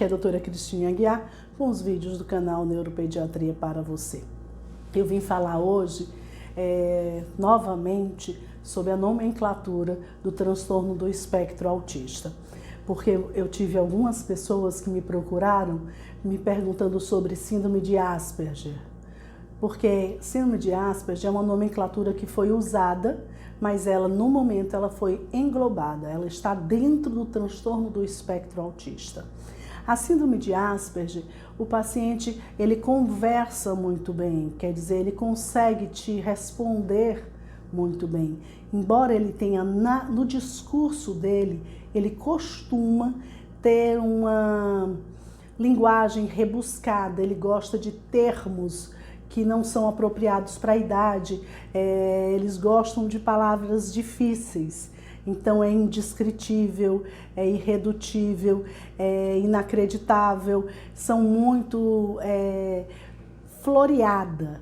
aqui é a doutora Cristina Aguiar com os vídeos do canal Neuropediatria para você. Eu vim falar hoje novamente sobre a nomenclatura do transtorno do espectro autista, porque eu tive algumas pessoas que me procuraram me perguntando sobre síndrome de Asperger, porque síndrome de Asperger é uma nomenclatura que foi usada, mas ela no momento ela foi englobada, ela está dentro do transtorno do espectro autista. A síndrome de Asperger, o paciente ele conversa muito bem, quer dizer, ele consegue te responder muito bem. Embora ele tenha no discurso dele, ele costuma ter uma linguagem rebuscada, ele gosta de termos que não são apropriados para a idade, eles gostam de palavras difíceis. Então é indescritível, é irredutível, é inacreditável, são muito floreada.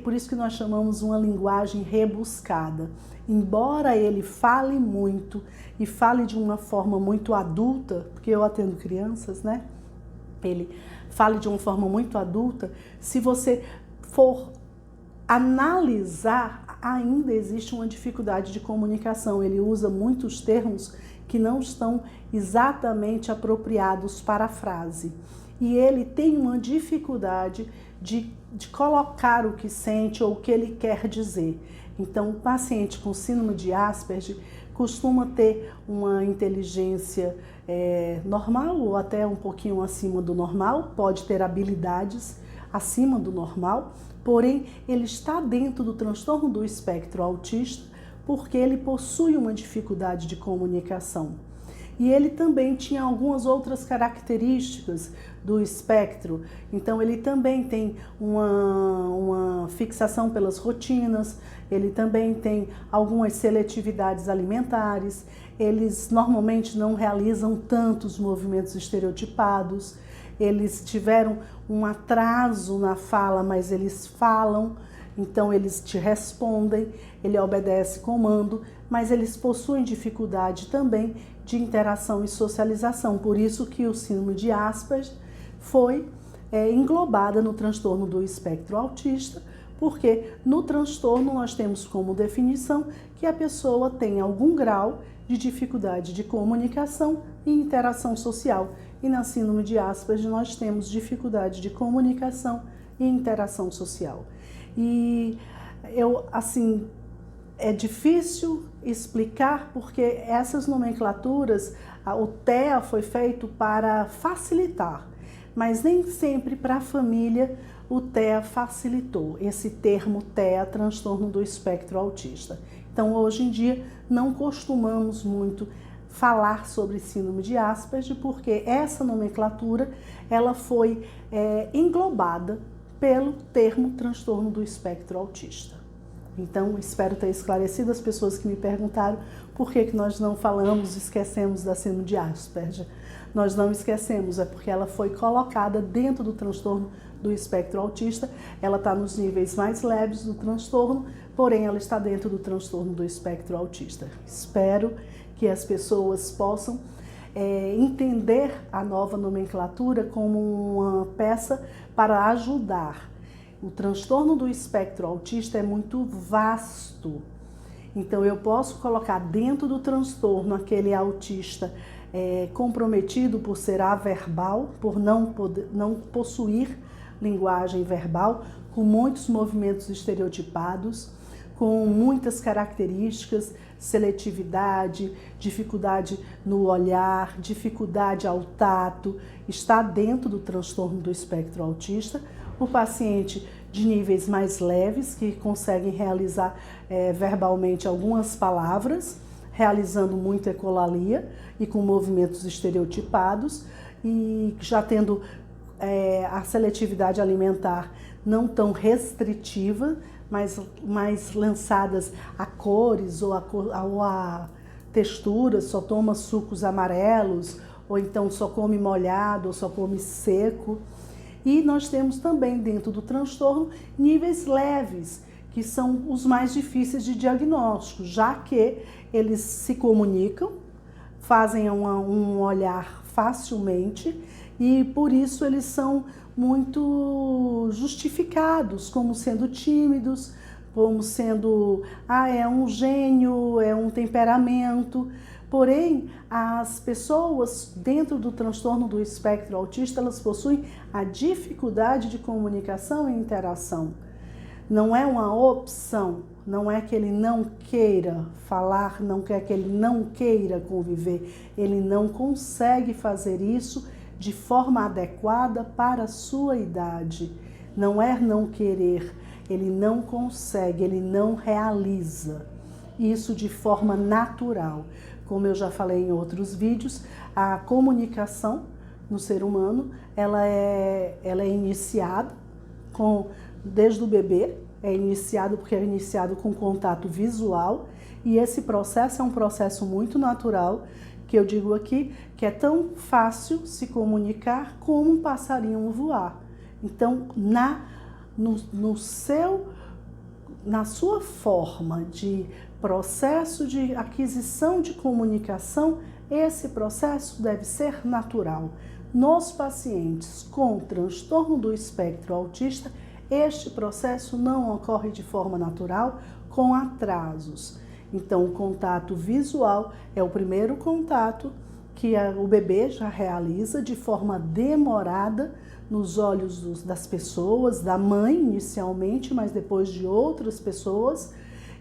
Por isso que nós chamamos uma linguagem rebuscada. Embora ele fale muito e fale de uma forma muito adulta, porque eu atendo crianças, né? Ele fale de uma forma muito adulta, se você for analisar, ainda existe uma dificuldade de comunicação. Ele usa muitos termos que não estão exatamente apropriados para a frase. E ele tem uma dificuldade de colocar o que sente ou o que ele quer dizer. Então, o paciente com síndrome de Asperger costuma ter uma inteligência normal ou até um pouquinho acima do normal, pode ter habilidades acima do normal, porém ele está dentro do transtorno do espectro autista porque ele possui uma dificuldade de comunicação. E ele também tinha algumas outras características do espectro, então ele também tem uma fixação pelas rotinas, ele também tem algumas seletividades alimentares, eles normalmente não realizam tantos movimentos estereotipados, eles tiveram um atraso na fala, mas eles falam, então eles te respondem, ele obedece comando, mas eles possuem dificuldade também de interação e socialização. Por isso que o síndrome de Asperger foi englobada no transtorno do espectro autista, porque no transtorno nós temos como definição que a pessoa tem algum grau de dificuldade de comunicação e interação social. E na síndrome de Asperger nós temos dificuldade de comunicação e interação social. E é difícil explicar porque essas nomenclaturas, o TEA foi feito para facilitar, mas nem sempre para a família o TEA facilitou, esse termo TEA, transtorno do espectro autista. Então hoje em dia não costumamos muito falar sobre síndrome de Asperger porque essa nomenclatura ela foi englobada pelo termo transtorno do espectro autista. Então, espero ter esclarecido as pessoas que me perguntaram por que nós não falamos, esquecemos da síndrome de Asperger. Nós não esquecemos, é porque ela foi colocada dentro do transtorno do espectro autista, ela está nos níveis mais leves do transtorno, porém ela está dentro do transtorno do espectro autista. Espero que as pessoas possam entender a nova nomenclatura como uma peça para ajudar. O transtorno do espectro autista é muito vasto, então eu posso colocar dentro do transtorno aquele autista comprometido por ser averbal, por não possuir linguagem verbal, com muitos movimentos estereotipados, com muitas características, seletividade, dificuldade no olhar, dificuldade ao tato, está dentro do transtorno do espectro autista. O paciente de níveis mais leves, que conseguem realizar verbalmente algumas palavras, realizando muito ecolalia e com movimentos estereotipados, e já tendo a seletividade alimentar não tão restritiva, mas mais lançadas a cores ou a texturas, só toma sucos amarelos, ou então só come molhado, ou só come seco. E nós temos também dentro do transtorno níveis leves, que são os mais difíceis de diagnóstico, já que eles se comunicam, fazem um olhar facilmente e por isso eles são muito justificados como sendo tímidos, como sendo, é um gênio, é um temperamento. Porém, as pessoas dentro do transtorno do espectro autista, elas possuem a dificuldade de comunicação e interação. Não é uma opção, não é que ele não queira falar, não quer que ele não queira conviver. Ele não consegue fazer isso de forma adequada para a sua idade. Não é não querer, ele não consegue, ele não realiza isso de forma natural. Como eu já falei em outros vídeos, a comunicação no ser humano, ela é iniciada desde o bebê, é iniciado porque é iniciado com contato visual, e esse processo é um processo muito natural, que eu digo aqui, que é tão fácil se comunicar como um passarinho voar. Então, na sua forma de processo de aquisição de comunicação, esse processo deve ser natural. Nos pacientes com transtorno do espectro autista, este processo não ocorre de forma natural, com atrasos. Então, o contato visual é o primeiro contato que o bebê já realiza de forma demorada nos olhos das pessoas, da mãe inicialmente, mas depois de outras pessoas,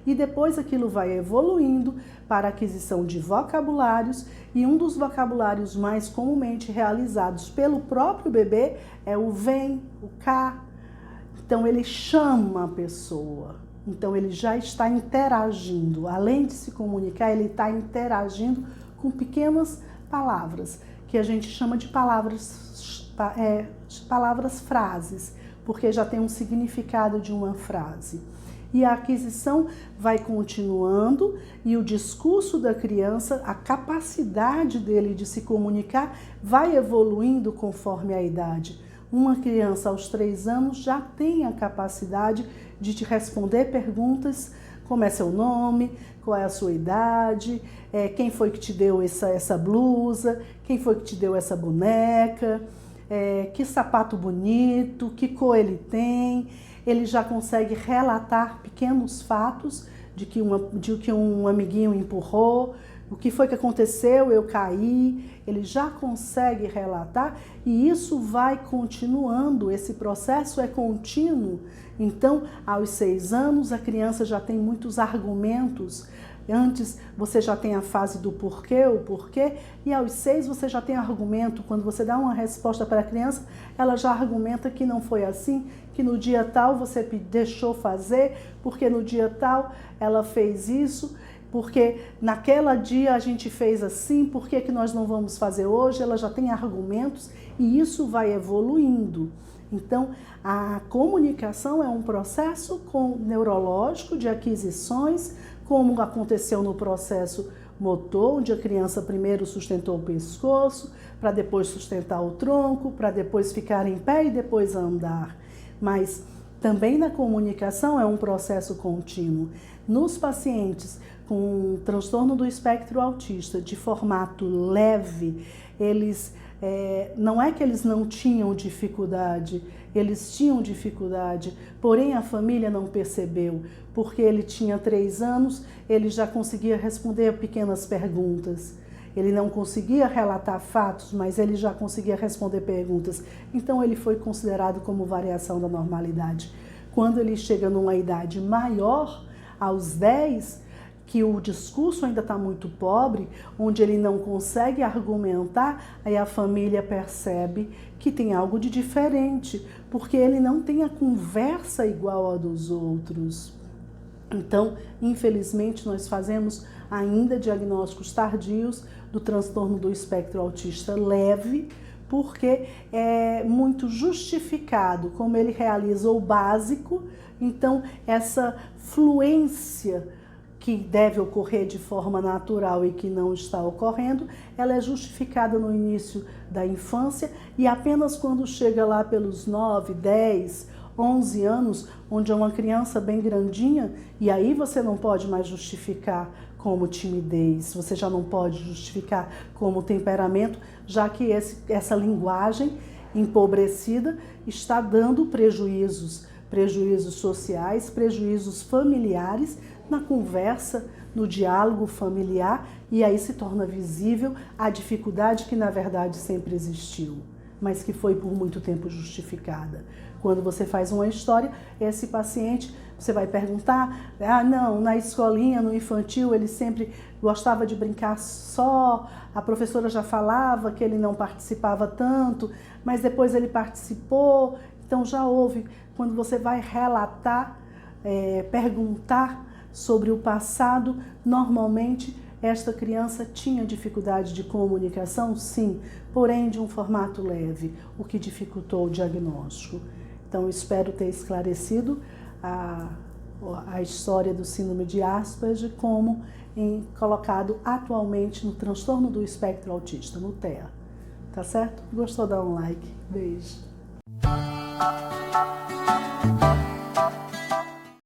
e depois aquilo vai evoluindo para a aquisição de vocabulários, e um dos vocabulários mais comumente realizados pelo próprio bebê é o vem, o cá. Então ele chama a pessoa, então ele já está interagindo, além de se comunicar, ele está interagindo com pequenas palavras, que a gente chama de palavras-frases, porque já tem um significado de uma frase. E a aquisição vai continuando e o discurso da criança, a capacidade dele de se comunicar vai evoluindo conforme a idade. Uma criança aos 3 anos já tem a capacidade de te responder perguntas como é seu nome, qual é a sua idade, quem foi que te deu essa blusa, quem foi que te deu essa boneca, que sapato bonito, que cor ele tem. Ele já consegue relatar pequenos fatos de que um amiguinho empurrou, o que foi que aconteceu, eu caí. Ele já consegue relatar e isso vai continuando, esse processo é contínuo. Então, aos 6 anos, a criança já tem muitos argumentos. Antes você já tem a fase do porquê, o porquê, e aos 6 você já tem argumento. Quando você dá uma resposta para a criança, ela já argumenta que não foi assim, que no dia tal você deixou fazer, porque no dia tal ela fez isso, porque naquele dia a gente fez assim, por que nós não vamos fazer hoje? Ela já tem argumentos e isso vai evoluindo. Então, a comunicação é um processo neurológico de aquisições, como aconteceu no processo motor, onde a criança primeiro sustentou o pescoço, para depois sustentar o tronco, para depois ficar em pé e depois andar. Mas também na comunicação é um processo contínuo. Nos pacientes com transtorno do espectro autista de formato leve, não é que eles não tinham dificuldade, eles tinham dificuldade, porém a família não percebeu, porque ele tinha 3 anos, ele já conseguia responder pequenas perguntas. Ele não conseguia relatar fatos, mas ele já conseguia responder perguntas. Então ele foi considerado como variação da normalidade. Quando ele chega numa idade maior, aos 10, que o discurso ainda está muito pobre, onde ele não consegue argumentar, aí a família percebe que tem algo de diferente, porque ele não tem a conversa igual a dos outros. Então, infelizmente, nós fazemos ainda diagnósticos tardios do transtorno do espectro autista leve, porque é muito justificado como ele realiza o básico, então essa fluência que deve ocorrer de forma natural e que não está ocorrendo, ela é justificada no início da infância e apenas quando chega lá pelos 9, 10, 11 anos, onde é uma criança bem grandinha, e aí você não pode mais justificar como timidez, você já não pode justificar como temperamento, já que essa linguagem empobrecida está dando prejuízos sociais, prejuízos familiares na conversa, no diálogo familiar, e aí se torna visível a dificuldade que na verdade sempre existiu, mas que foi por muito tempo justificada. Quando você faz uma história, esse paciente, você vai perguntar, não, na escolinha, no infantil, ele sempre gostava de brincar só, a professora já falava que ele não participava tanto, mas depois ele participou. Então já houve, quando você vai relatar, perguntar sobre o passado, normalmente esta criança tinha dificuldade de comunicação, sim, porém de um formato leve, o que dificultou o diagnóstico. Então, espero ter esclarecido a história do síndrome de Asperger como colocado atualmente no transtorno do espectro autista, no TEA. Tá certo? Gostou? Dá um like. Beijo.